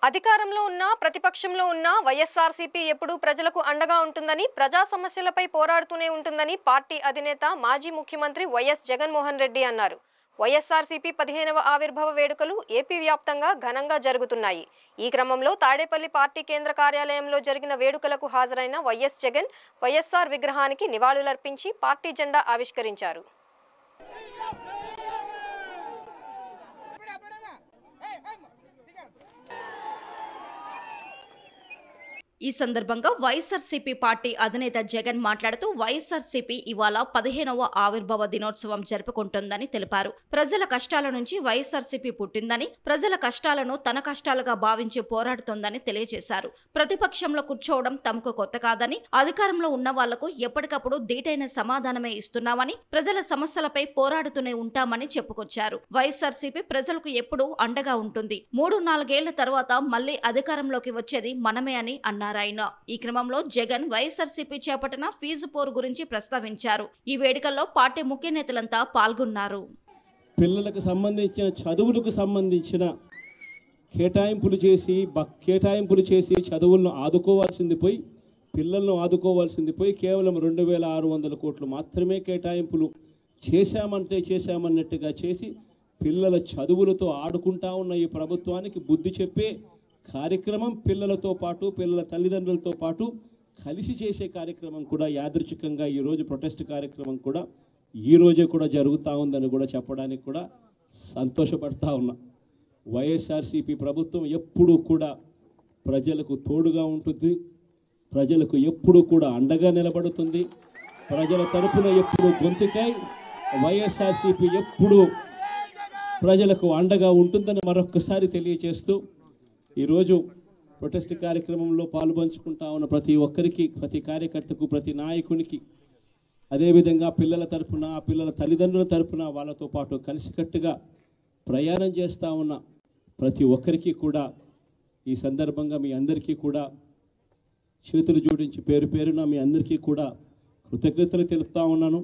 అధికారంలో ఉన్న ప్రతిపక్షంలో ఉన్న వైఎస్ఆర్సీపీ ఎప్పుడూ ప్రజలకు అండగా ఉంటుందని, ప్రజా సమస్యలపై పోరాడుతూనే ఉంటుందని పార్టీ అధినేత మాజీ ముఖ్యమంత్రి వైఎస్ జగన్మోహన్ రెడ్డి అన్నారు. వైఎస్ఆర్సీపీ 15వ ఆవిర్భావ వేడుకలు ఏపీ వ్యాప్తంగా ఘనంగా జరుగుతున్నాయి. ఈ క్రమంలో తాడేపల్లి పార్టీ కేంద్ర కార్యాలయంలో జరిగిన వేడుకలకు హాజరైన వైఎస్ జగన్ వైఎస్ఆర్ విగ్రహానికి నివాళులర్పించి పార్టీ జెండా ఆవిష్కరించారు. ఈ సందర్భంగా వైఎస్ఆర్సీపీ పార్టీ అధినేత జగన్ మాట్లాడుతూ వైఎస్ఆర్సీపీ ఇవాళ 15వ ఆవిర్భావ దినోత్సవం జరుపుకుంటోందని తెలిపారు. ప్రజల కష్టాల నుంచి వైఎస్ఆర్సీపీ పుట్టిందని, ప్రజల కష్టాలను తన కష్టాలుగా భావించి పోరాడుతోందని తెలియజేశారు. ప్రతిపక్షంలో కూర్చోవడం తమకు కొత్త కాదని, అధికారంలో ఉన్న వాళ్లకు ఎప్పటికప్పుడు ధీటైన సమాధానమే ఇస్తున్నామని, ప్రజల సమస్యలపై పోరాడుతూనే ఉంటామని చెప్పుకొచ్చారు. వైఎస్ఆర్సీపీ ప్రజలకు ఎప్పుడూ అండగా ఉంటుంది. 3-4 ఏళ్ల తర్వాత మళ్లీ అధికారంలోకి వచ్చేది మనమే అని అన్నారు. ఈ క్రమంలో జగన్ వైఎస్ఆర్సీపీ చేపట్టిన ఫీజు పోరు గురించి ప్రస్తావించారు. ఈ వేడుకల్లో పార్టీ ముఖ్య నేతలంతా పాల్గొన్నారు. పిల్లలకు సంబంధించిన చదువులకు సంబంధించిన కేటాయింపులు చేసి చదువులను ఆదుకోవాల్సింది పోయి, పిల్లలను ఆదుకోవాల్సింది పోయి కేవలం 2600 కోట్లు మాత్రమే కేటాయింపులు చేశామన్నట్టుగా చేసి పిల్లల చదువులతో ఆడుకుంటా ఉన్న ఈ ప్రభుత్వానికి బుద్ధి చెప్పే కార్యక్రమం పిల్లలతో పాటు, పిల్లల తల్లిదండ్రులతో పాటు కలిసి చేసే కార్యక్రమం కూడా యాదృచ్ఛికంగా ఈరోజు ప్రొటెస్ట్ కార్యక్రమం కూడా ఈ రోజే కూడా జరుగుతూ ఉందని కూడా చెప్పడానికి కూడా సంతోషపడతా ఉన్నా. వైఎస్ఆర్సీపీ ప్రభుత్వం ఎప్పుడూ కూడా ప్రజలకు తోడుగా ఉంటుంది, ప్రజలకు ఎప్పుడూ కూడా అండగా నిలబడుతుంది. ప్రజల తరపున ఎప్పుడు గొంతుకై వైఎస్ఆర్సీపీ ఎప్పుడూ ప్రజలకు అండగా ఉంటుందని మరొకసారి తెలియజేస్తూ, ఈరోజు ప్రొటెస్ట్ కార్యక్రమంలో పాల్పంచుకుంటా ఉన్న ప్రతి ఒక్కరికి, ప్రతి కార్యకర్తకు, ప్రతి నాయకునికి, అదేవిధంగా పిల్లల తరపున, పిల్లల తల్లిదండ్రుల తరపున వాళ్ళతో పాటు కలిసికట్టుగా ప్రయాణం చేస్తూ ఉన్న ప్రతి ఒక్కరికి కూడా ఈ సందర్భంగా మీ అందరికీ కూడా చేతులు జోడించి పేరు పేరున మీ అందరికీ కూడా కృతజ్ఞతలు తెలుపుతా ఉన్నాను.